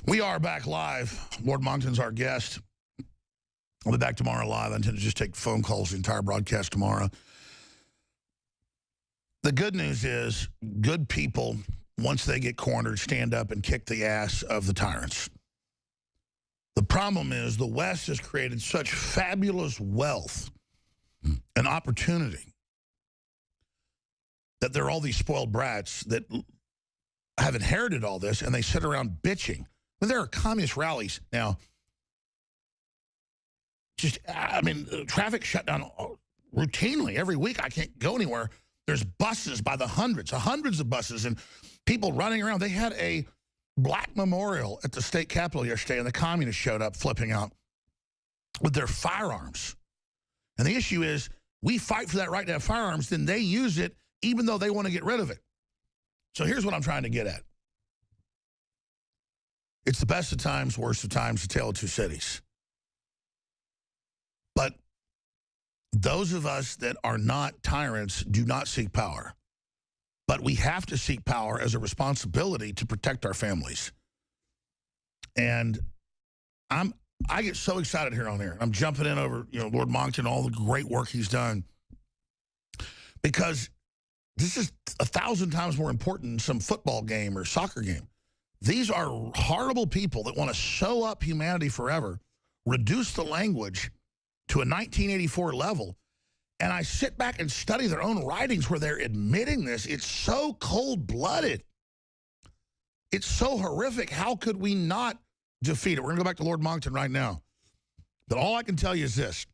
We are back live. Lord Monckton's our guest. I'll be back tomorrow live. I intend to just take phone calls the entire broadcast tomorrow. The good news is good people, once they get cornered, stand up and kick the ass of the tyrants. The problem is the West has created such fabulous wealth and opportunity that there are all these spoiled brats that have inherited all this, and they sit around bitching. When there are communist rallies now, traffic shut down routinely every week. I can't go anywhere. There's buses by the hundreds of buses, and people running around. They had a black memorial at the state capitol yesterday, and the communists showed up flipping out with their firearms. And the issue is, we fight for that right to have firearms, then they use it even though they want to get rid of it. So here's what I'm trying to get at. It's the best of times, worst of times, the tale of two cities. But those of us that are not tyrants do not seek power. But we have to seek power as a responsibility to protect our families. And I get so excited here on air. I'm jumping in over, Lord Monckton, all the great work he's done. Because this is 1,000 times more important than some football game or soccer game. These are horrible people that want to sew up humanity forever, reduce the language to a 1984 level. And I sit back and study their own writings where they're admitting this. It's so cold-blooded. It's so horrific. How could we not defeat it? We're going to go back to Lord Monckton right now. But all I can tell you is this.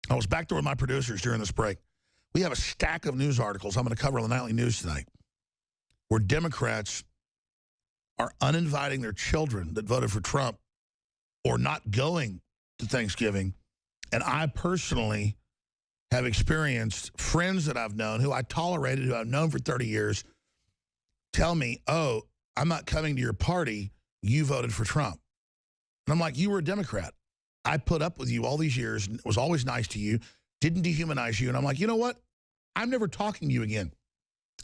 I was back there with my producers during this break. We have a stack of news articles I'm going to cover on the Nightly News tonight where Democrats are uninviting their children that voted for Trump or not going to Thanksgiving. And I personally have experienced friends that I've known who I tolerated, who I've known for 30 years, tell me, oh, I'm not coming to your party. You voted for Trump. And I'm like, you were a Democrat. I put up with you all these years, was always nice to you, didn't dehumanize you. And I'm like, you know what? I'm never talking to you again.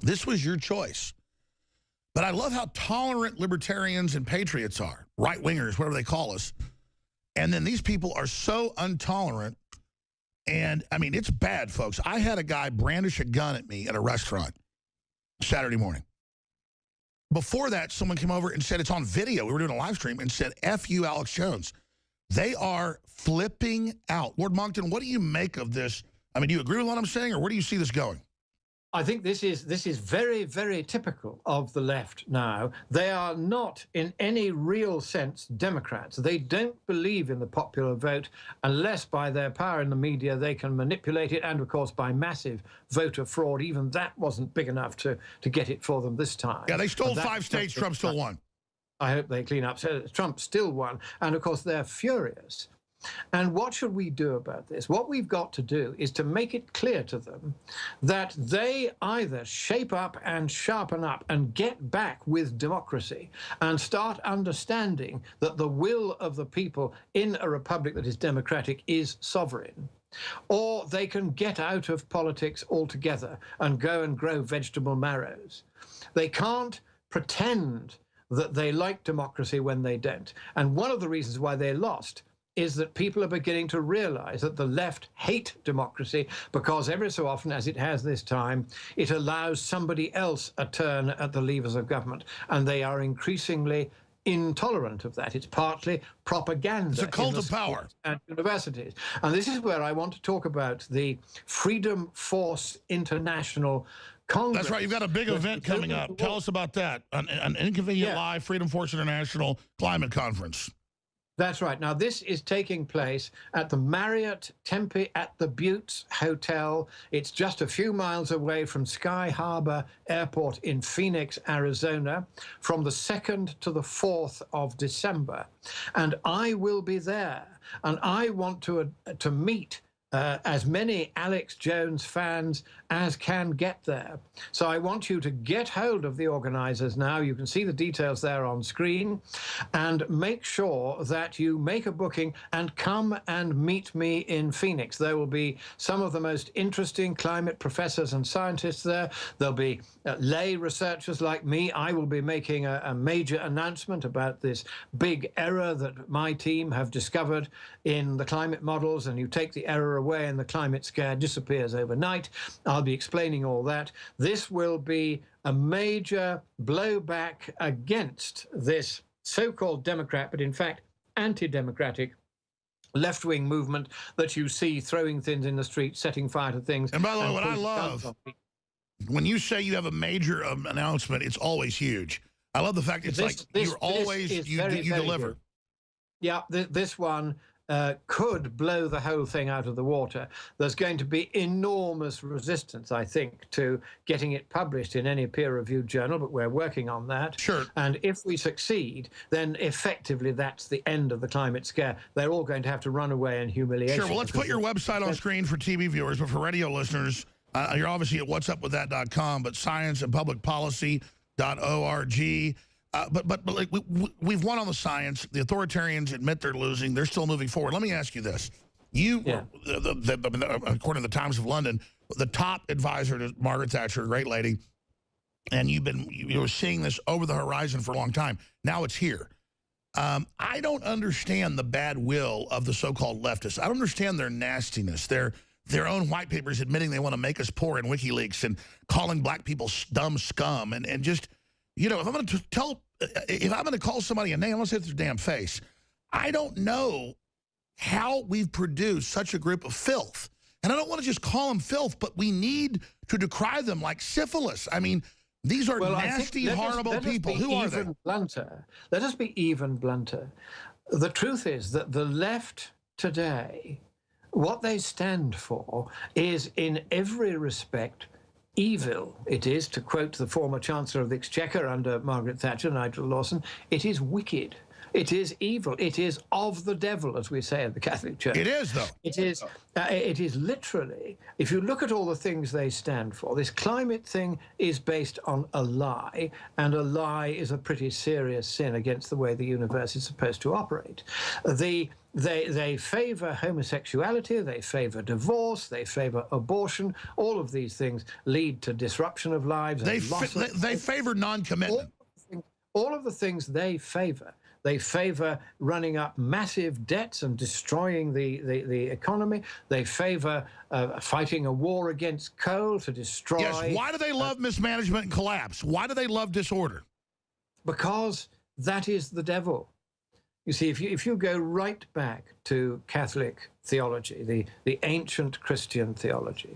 This was your choice. But I love how tolerant libertarians and patriots are, right-wingers, whatever they call us. And then these people are so intolerant. And, I mean, it's bad, folks. I had a guy brandish a gun at me at a restaurant Saturday morning. Before that, someone came over and said, it's on video. We were doing a live stream and said, F you, Alex Jones. They are flipping out. Lord Monckton, what do you make of this? I mean, do you agree with what I'm saying, or where do you see this going? I think this is very, very typical of the left now. They are not, in any real sense, Democrats. They don't believe in the popular vote unless by their power in the media they can manipulate it, and, of course, by massive voter fraud. Even that wasn't big enough to get it for them this time. Yeah, they stole 5 states. Trump still won. I hope they clean up. So Trump still won. And, of course, they're furious. And what should we do about this? What we've got to do is to make it clear to them that they either shape up and sharpen up and get back with democracy and start understanding that the will of the people in a republic that is democratic is sovereign, or they can get out of politics altogether and go and grow vegetable marrows. They can't pretend that they like democracy when they don't. And one of the reasons why they lost is that people are beginning to realize that the left hate democracy because every so often, as it has this time, it allows somebody else a turn at the levers of government, and they are increasingly intolerant of that. It's partly propaganda. It's a cult of power. At universities. And this is where I want to talk about the Freedom Force International Congress. That's right. You've got a big event coming up. Tell us about that. An Inconvenient Live Freedom Force International Climate Conference. That's right. Now, this is taking place at the Marriott Tempe at the Buttes Hotel. It's just a few miles away from Sky Harbor Airport in Phoenix, Arizona, from the 2nd to the 4th of December. And I will be there. And I want to meet as many Alex Jones fans as can get there. So I want you to get hold of the organizers now. You can see the details there on screen, and make sure that you make a booking and come and meet me in Phoenix. There will be some of the most interesting climate professors and scientists there. There'll be lay researchers like me. I will be making a major announcement about this big error that my team have discovered in the climate models, and you take the error away and the climate scare disappears overnight. I'll be explaining all that. This will be a major blowback against this so-called Democrat, but in fact anti-democratic left-wing movement that you see throwing things in the street, setting fire to things. And by the way, what I love, when you say you have a major announcement, it's always huge. I love the fact it's you deliver. Good. Yeah, this one could blow the whole thing out of the water. There's going to be enormous resistance, I think, to getting it published in any peer-reviewed journal, but we're working on that. Sure. And if we succeed, then effectively that's the end of the climate scare. They're all going to have to run away in humiliation. Sure, well, let's put your website on screen for TV viewers, but for radio listeners, you're obviously at whatsupwiththat.com, but scienceandpublicpolicy.org. But like we've won on the science. The authoritarians admit they're losing. They're still moving forward. Let me ask you this. According to the Times of London, the top advisor to Margaret Thatcher, a great lady, and you were seeing this over the horizon for a long time. Now it's here. I don't understand the bad will of the so-called leftists. I don't understand their nastiness. Their own white papers admitting they want to make us poor in WikiLeaks and calling black people dumb scum and just, you know, if I'm going to call somebody a name, I'm going to say it's their damn face. I don't know how we've produced such a group of filth. And I don't want to just call them filth, but we need to decry them like syphilis. I mean, these are nasty, horrible people. Who are they? Let us be even blunter. The truth is that the left today, what they stand for is in every respect evil. It is, to quote the former Chancellor of the Exchequer under Margaret Thatcher, Nigel Lawson, it is wicked. It is evil. It is of the devil, as we say in the Catholic Church. It is, though. It is literally, if you look at all the things they stand for, this climate thing is based on a lie, and a lie is a pretty serious sin against the way the universe is supposed to operate. They favor homosexuality, they favor divorce, they favor abortion. All of these things lead to disruption of lives. They favor non-commitment. All of the things they favor. They favor running up massive debts and destroying the economy. They favor fighting a war against coal to destroy... Yes, why do they love mismanagement and collapse? Why do they love disorder? Because that is the devil. You see, if you go right back to Catholic theology, the ancient Christian theology,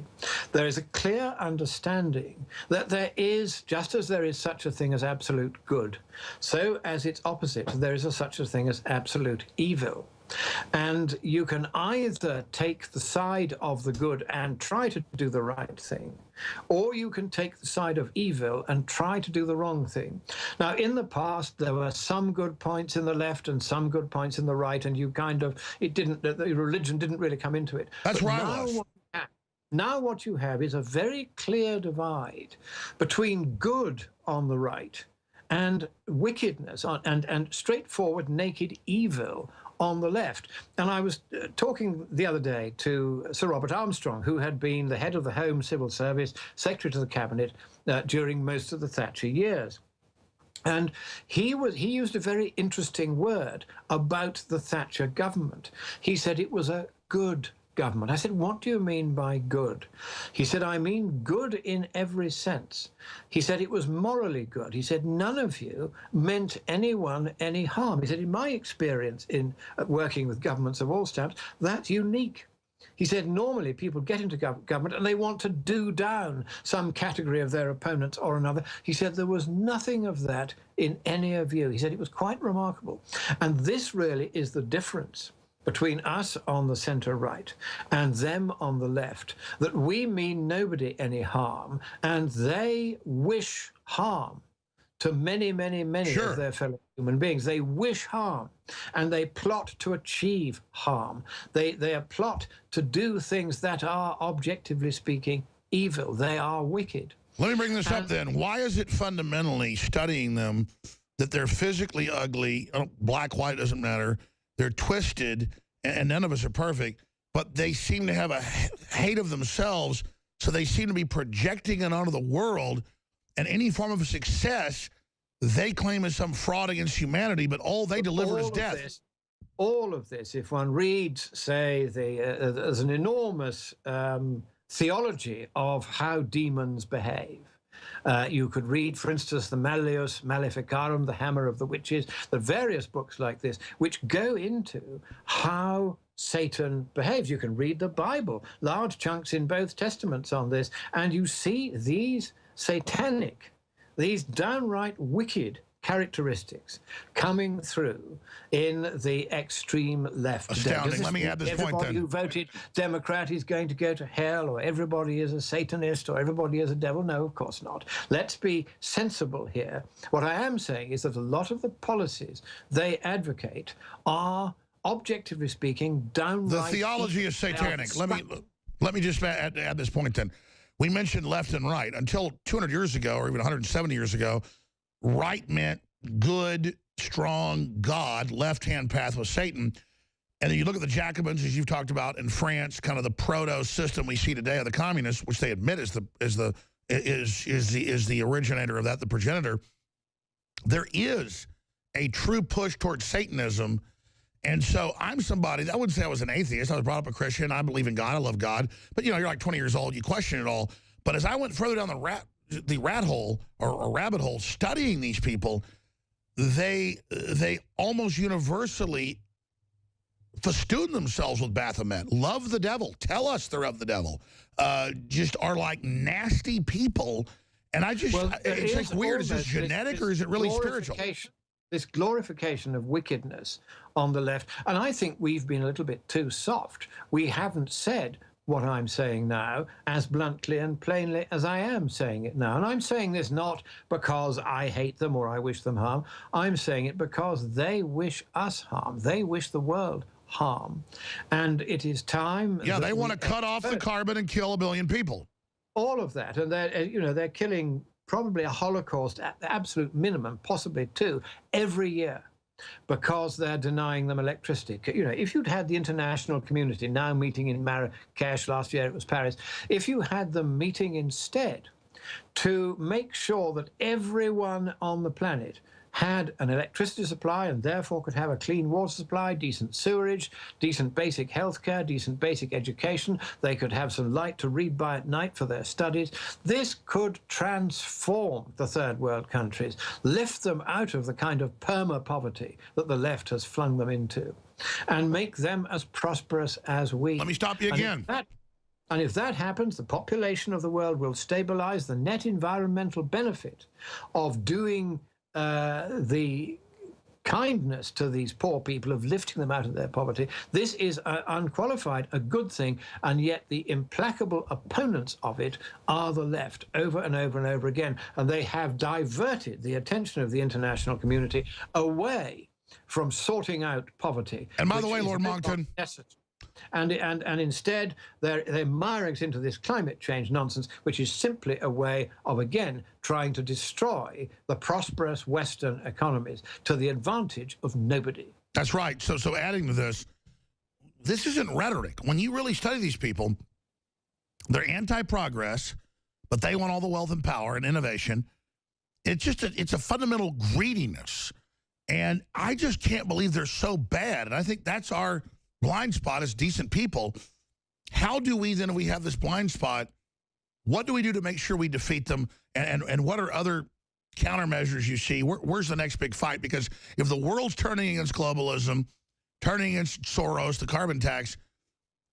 there is a clear understanding that there is, just as there is such a thing as absolute good, so as its opposite, there is such a thing as absolute evil. And you can either take the side of the good and try to do the right thing, or you can take the side of evil and try to do the wrong thing. Now, in the past, there were some good points in the left and some good points in the right, and you kind of, the religion didn't really come into it. That's right. Now what you have is a very clear divide between good on the right and wickedness and straightforward naked evil on the left. And I was talking the other day to Sir Robert Armstrong, who had been the head of the Home Civil Service, Secretary to the Cabinet during most of the Thatcher years. And he used a very interesting word about the Thatcher government. He said it was a good government. I said, what do you mean by good? He said, I mean good in every sense. He said it was morally good. He said, none of you meant anyone any harm. He said, in my experience in working with governments of all stamps, that's unique. He said, normally people get into government and they want to do down some category of their opponents or another. He said there was nothing of that in any of you. He said it was quite remarkable. And this really is the difference between us on the center right and them on the left, that we mean nobody any harm, and they wish harm to many, many, many of their fellow human beings. They wish harm, and they plot to achieve harm. They plot to do things that are, objectively speaking, evil. They are wicked. Let me bring this up then. Why is it fundamentally, studying them, that they're physically ugly, black, white, doesn't matter, they're twisted, and none of us are perfect, but they seem to have a hate of themselves, so they seem to be projecting it onto the world, and any form of success they claim is some fraud against humanity, but all they deliver is death. All of this, if one reads, say, there's an enormous theology of how demons behave. You could read, for instance, the Malleus Maleficarum, the Hammer of the Witches, the various books like this, which go into how Satan behaves. You can read the Bible, large chunks in both testaments on this, and you see these satanic, these downright wicked characteristics coming through in the extreme left. Astounding. Let me add this point then. Everybody who voted Democrat is going to go to hell, or everybody is a Satanist, or everybody is a devil. No, of course not. Let's be sensible here. What I am saying is that a lot of the policies they advocate are, objectively speaking, downright... The theology is satanic. Let me just add this point then. We mentioned left and right. Until 200 years ago, or even 170 years ago, right meant good, strong God. Left-hand path was Satan. And then you look at the Jacobins, as you've talked about, in France, kind of the proto-system we see today of the communists, which they admit is the originator of that, the progenitor. There is a true push towards Satanism. And so I'm somebody, I wouldn't say I was an atheist. I was brought up a Christian. I believe in God. I love God. But, you know, you're like 20 years old. You question it all. But as I went further down the rat hole or rabbit hole studying these people, they almost universally festoon themselves with Baphomet, love the devil, tell us they're of the devil, just are like nasty people. And I just, it's like weird. Is this genetic or is it really spiritual? This glorification of wickedness on the left. And I think we've been a little bit too soft. We haven't said what I'm saying now as bluntly and plainly as I am saying it now. And I'm saying this not because I hate them or I wish them harm. I'm saying it because they wish us harm. They wish the world harm. And it is time... Yeah, they want to cut off the carbon and kill 1 billion people. All of that. And they're, you know, they're killing probably a Holocaust at the absolute minimum, possibly 2, every year, because they're denying them electricity. You know, if you'd had the international community now meeting in Marrakesh, last year it was Paris, if you had them meeting instead to make sure that everyone on the planet had an electricity supply and therefore could have a clean water supply, decent sewerage, decent basic healthcare, decent basic education. They could have some light to read by at night for their studies. This could transform the third world countries, lift them out of the kind of perma-poverty that the left has flung them into, and make them as prosperous as we. Let me stop you again. And if that happens, the population of the world will stabilize. The net environmental benefit of doing the kindness to these poor people, of lifting them out of their poverty. This is unqualified a good thing, and yet the implacable opponents of it are the left over and over and over again. And they have diverted the attention of the international community away from sorting out poverty. And by the way, Lord Monckton, and instead they're miring into this climate change nonsense, which is simply a way of, again, trying to destroy the prosperous Western economies to the advantage of nobody. That's right. So adding to this isn't rhetoric. When you really study these people, they're anti-progress, but they want all the wealth and power and innovation. It's just it's a fundamental greediness. And I just can't believe they're so bad. And I think that's our blind spot as decent people. How do we then, if we have this blind spot, what do we do to make sure we defeat them? And what are other countermeasures you see? Where's the next big fight? Because if the world's turning against globalism, turning against Soros, the carbon tax,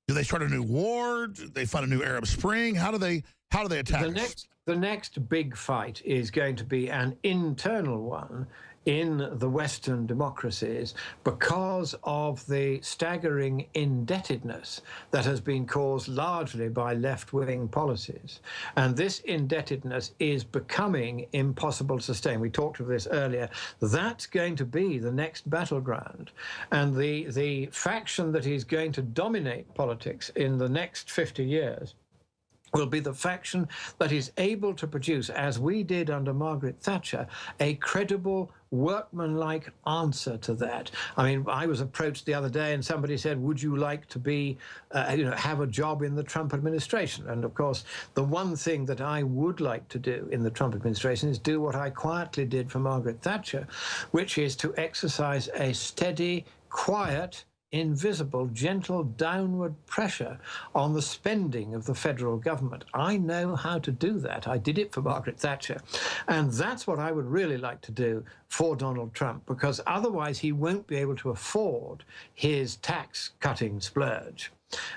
do they start a new war? Do they find a new Arab Spring? How do they attack us? The next big fight is going to be an internal one in the Western democracies because of the staggering indebtedness that has been caused largely by left-wing policies. And this indebtedness is becoming impossible to sustain. We talked of this earlier. That's going to be the next battleground. And the faction that is going to dominate politics in the next 50 years will be the faction that is able to produce, as we did under Margaret Thatcher, a credible, workmanlike answer to that. I mean, I was approached the other day and somebody said, would you like to be, have a job in the Trump administration? And of course, the one thing that I would like to do in the Trump administration is do what I quietly did for Margaret Thatcher, which is to exercise a steady, quiet, invisible, gentle downward pressure on the spending of the federal government. I know how to do that. I did it for Margaret Thatcher. And that's what I would really like to do for Donald Trump, because otherwise he won't be able to afford his tax-cutting splurge.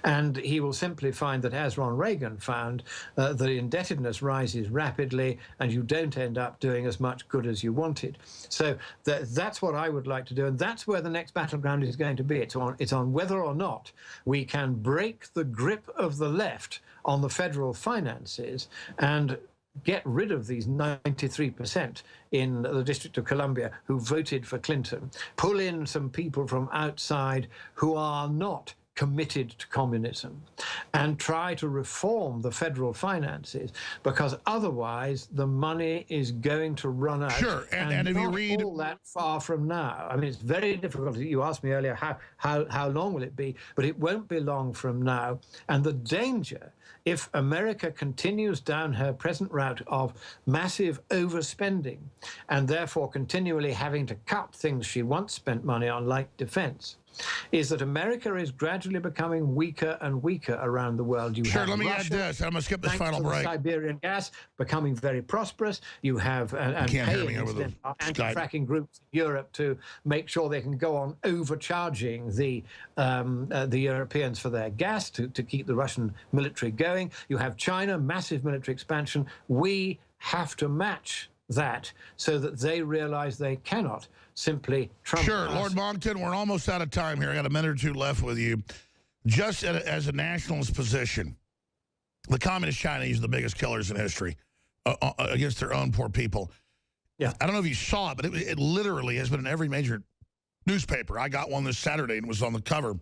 And he will simply find that, as Ron Reagan found, the indebtedness rises rapidly and you don't end up doing as much good as you wanted. So that's what I would like to do. And that's where the next battleground is going to be. It's on whether or not we can break the grip of the left on the federal finances and get rid of these 93% in the District of Columbia who voted for Clinton, pull in some people from outside who are not committed to communism, and try to reform the federal finances, because otherwise the money is going to run out. Sure, and if you read all that far from now, I mean, it's very difficult. You asked me earlier how long will it be, but it won't be long from now. And the danger, if America continues down her present route of massive overspending and therefore continually having to cut things she once spent money on, like defense, is that America is gradually becoming weaker and weaker around the world. You Sure, have let me Russia, add this. I'm going to skip this final break. Siberian gas becoming very prosperous. You have paying anti-fracking groups in Europe to make sure they can go on overcharging the Europeans for their gas to keep the Russian military going. You have China, massive military expansion. We have to match that so that they realize they cannot simply trump Sure, us. Lord Monckton, we're almost out of time here. I got a minute or two left with you. Just as a nationalist position, the communist Chinese are the biggest killers in history against their own poor people. Yeah, I don't know if you saw it, but it literally has been in every major newspaper. I got one this Saturday and it was on the cover.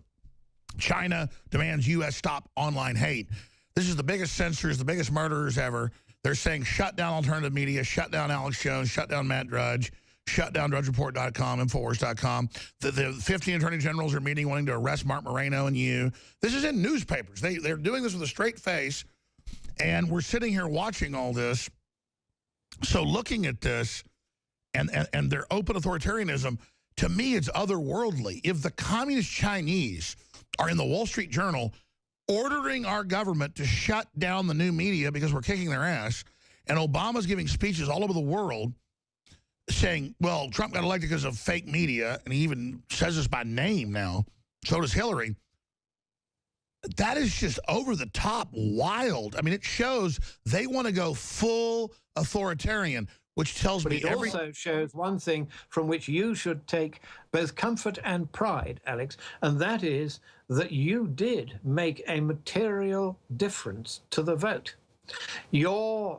China demands U.S. stop online hate. This is the biggest censors, the biggest murderers ever. They're saying shut down alternative media, shut down Alex Jones, shut down Matt Drudge, shut down DrudgeReport.com, Infowars.com. The 15 attorney generals are meeting wanting to arrest Mark Moreno and you. This is in newspapers. They're doing this with a straight face, and we're sitting here watching all this. So looking at this and their open authoritarianism, to me it's otherworldly. If the communist Chinese are in the Wall Street Journal ordering our government to shut down the new media because we're kicking their ass, and Obama's giving speeches all over the world saying, well, Trump got elected because of fake media, and he even says this by name now, so does Hillary. That is just over the top wild. I mean, it shows they want to go full authoritarian, which tells me it also shows one thing from which you should take both comfort and pride, Alex, and that is that you did make a material difference to the vote. You're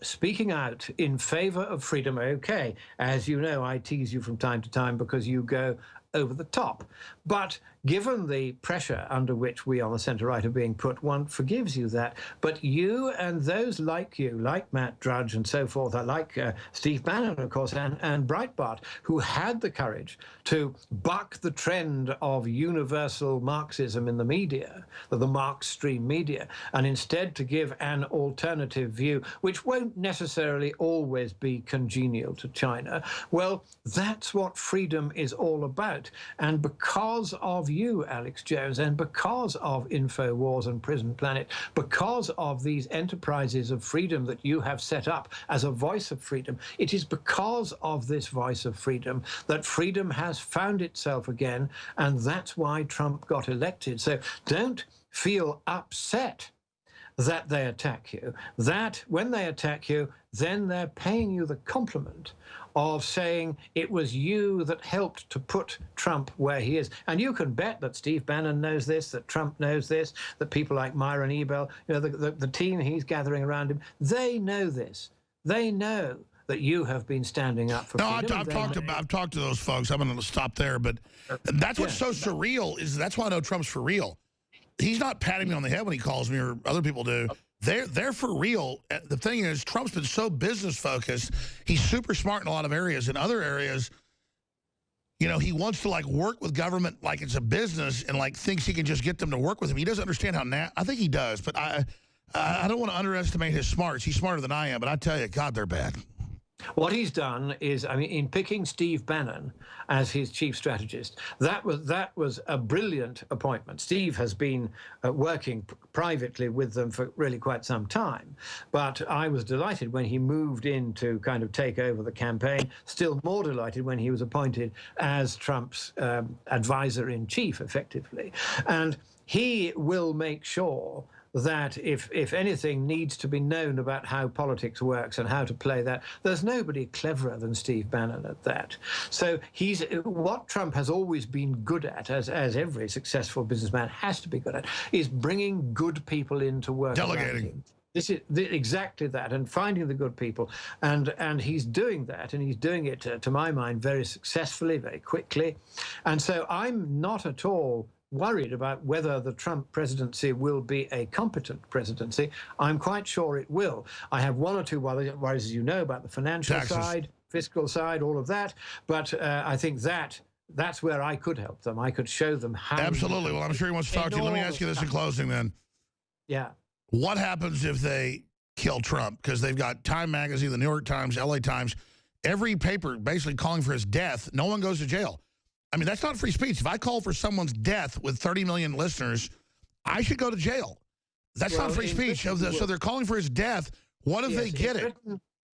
speaking out in favor of freedom, okay. As you know, I tease you from time to time because you go over the top. But given the pressure under which we on the centre-right are being put, one forgives you that. But you and those like you, like Matt Drudge and so forth, like Steve Bannon, of course, and Breitbart, who had the courage to buck the trend of universal Marxism in the media, the Marx stream media, and instead to give an alternative view, which won't necessarily always be congenial to China. Well, that's what freedom is all about. And because of you, Alex Jones, and because of InfoWars and Prison Planet, because of these enterprises of freedom that you have set up as a voice of freedom, it is because of this voice of freedom that freedom has found itself again, and that's why Trump got elected. So don't feel upset that they attack you. That when they attack you, then they're paying you the compliment of saying it was you that helped to put Trump where he is. And you can bet that Steve Bannon knows this, that Trump knows this, that people like Myron Ebell, you know, the team he's gathering around him, they know this. They know that you have been standing up for freedom. I've talked to those folks. I'm going to stop there, but that's what's so surreal is that's why I know Trump's for real. He's not patting me on the head when he calls me or other people do They're for real. The thing is, Trump's been so business focused. He's super smart in a lot of areas. In other areas, you know, he wants to like work with government like it's a business and like thinks he can just get them to work with him. He doesn't understand how I think he does, but I don't want to underestimate his smarts. He's smarter than I am, but I tell you, God, they're bad. What he's done is, I mean, in picking Steve Bannon as his chief strategist, that was a brilliant appointment. Steve has been working privately with them for really quite some time, but I was delighted when he moved in to kind of take over the campaign, still more delighted when he was appointed as Trump's advisor-in-chief, effectively. And he will make sure that if anything needs to be known about how politics works and how to play that, there's nobody cleverer than Steve Bannon at that. So what Trump has always been good at, as every successful businessman has to be good at, is bringing good people in to work. Delegating. This is exactly that, and finding the good people, and he's doing that, and he's doing it, to my mind, very successfully, very quickly. And so I'm not at all worried about whether the Trump presidency will be a competent presidency. I'm quite sure it will. I have one or two worries, as you know, about the financial side, fiscal side, all of that. But I think that's where I could help them. I could show them how. Absolutely. Well, I'm sure he wants to talk to you. Let me ask you this in closing then. Yeah. What happens if they kill Trump? Because they've got Time Magazine, the New York Times, LA Times, every paper basically calling for his death. No one goes to jail. I mean, that's not free speech. If I call for someone's death with 30 million listeners, I should go to jail. That's not free speech. So they're calling for his death. What if they get it?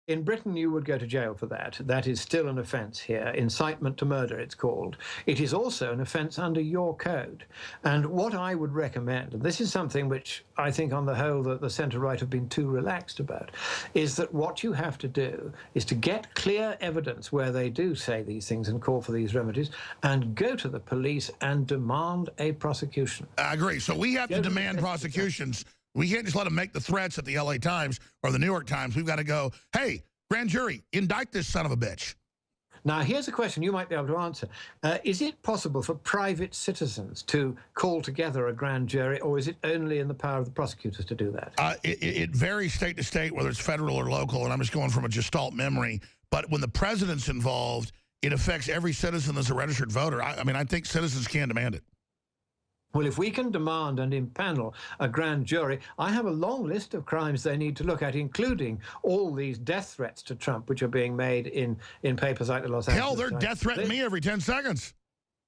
In Britain, you would go to jail for that. That is still an offence here. Incitement to murder, it's called. It is also an offence under your code. And what I would recommend, and this is something which I think on the whole the centre-right have been too relaxed about, is that what you have to do is to get clear evidence where they do say these things and call for these remedies, and go to the police and demand a prosecution. I agree. So we have to demand prosecutions. We can't just let them make the threats at the LA Times or the New York Times. We've got to go, hey, grand jury, indict this son of a bitch. Now, here's a question you might be able to answer. Is it possible for private citizens to call together a grand jury, or is it only in the power of the prosecutors to do that? It varies state to state, whether it's federal or local, and I'm just going from a gestalt memory. But when the president's involved, it affects every citizen that's a registered voter. I mean, I think citizens can demand it. Well, if we can demand and impanel a grand jury, I have a long list of crimes they need to look at, including all these death threats to Trump, which are being made in papers like the Los Angeles Times. Hell, they're death threatening me every 10 seconds.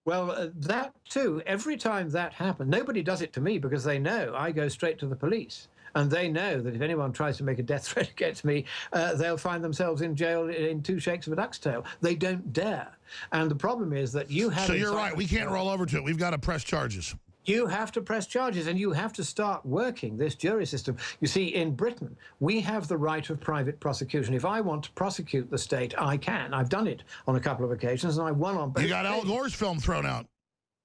Well, that too, every time that happens, nobody does it to me because they know I go straight to the police. And they know that if anyone tries to make a death threat against me, they'll find themselves in jail in 2 shakes of a duck's tail. They don't dare. And the problem is that you have... So you're right. We can't roll over to it. We've got to press charges. You have to press charges, and you have to start working this jury system. You see, in Britain, we have the right of private prosecution. If I want to prosecute the state, I can. I've done it on a couple of occasions, and I won on both. You got Al Gore's film thrown out.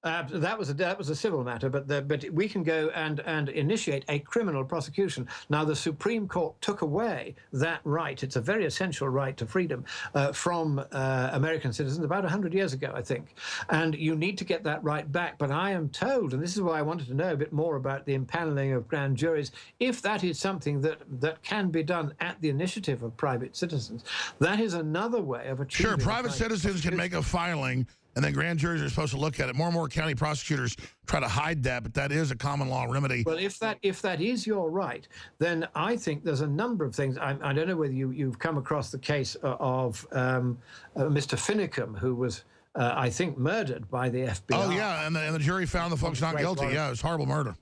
That was a civil matter, but we can go and initiate a criminal prosecution. Now, the Supreme Court took away that right. It's a very essential right to freedom from American citizens about 100 years ago, I think. And you need to get that right back. But I am told, and this is why I wanted to know a bit more about the impaneling of grand juries, if that is something that can be done at the initiative of private citizens, that is another way of achieving... Sure, private citizens can make a filing, and then grand juries are supposed to look at it. More and more county prosecutors try to hide that, but that is a common law remedy. Well, if that is your right, then I think there's a number of things. I don't know whether you've come across the case of Mr. Finicum, who was, I think, murdered by the FBI. Oh, yeah, and the jury found the folks not guilty. Yeah, it was horrible murder.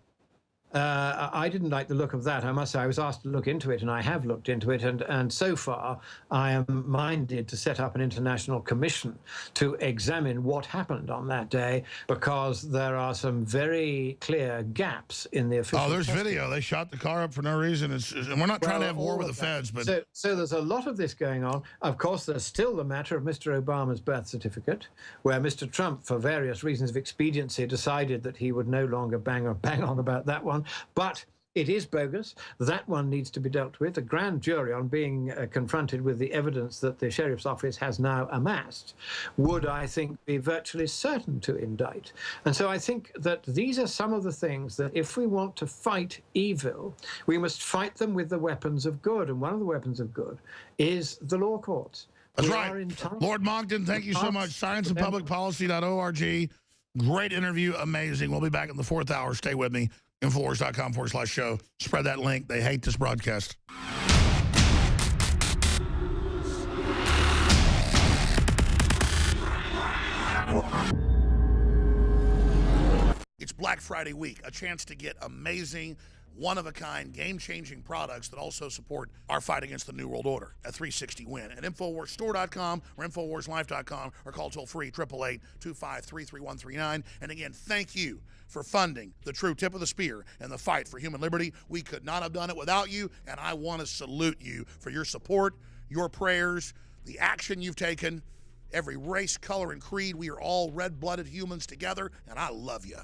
I didn't like the look of that, I must say. I was asked to look into it, and I have looked into it, and so far I am minded to set up an international commission to examine what happened on that day, because there are some very clear gaps in the official... Oh, there's video. They shot the car up for no reason. And we're not trying to have war with the feds, but... So there's a lot of this going on. Of course, there's still the matter of Mr. Obama's birth certificate, where Mr. Trump, for various reasons of expediency, decided that he would no longer bang on about that one. But It is bogus. That one needs to be dealt with. The grand jury, on being confronted with the evidence that the sheriff's office has now amassed, would, I think, be virtually certain to indict. And so I think that these are some of the things that if we want to fight evil, we must fight them with the weapons of good. And one of the weapons of good is the law courts. That's right. Lord Monckton, thank you so much. Scienceandpublicpolicy.org. Great interview. Amazing. We'll be back in the 4th hour. Stay with me. Infowars.com/show. Spread that link. They hate this broadcast. It's Black Friday week, a chance to get amazing, one-of-a-kind, game-changing products that also support our fight against the New World Order at 360 Win. At InfoWarsStore.com or InfoWarsLife.com or call toll-free 888-253-3139. And again, thank you for funding the true tip of the spear and the fight for human liberty. We could not have done it without you, and I want to salute you for your support, your prayers, the action you've taken. Every race, color, and creed, we are all red-blooded humans together, and I love you.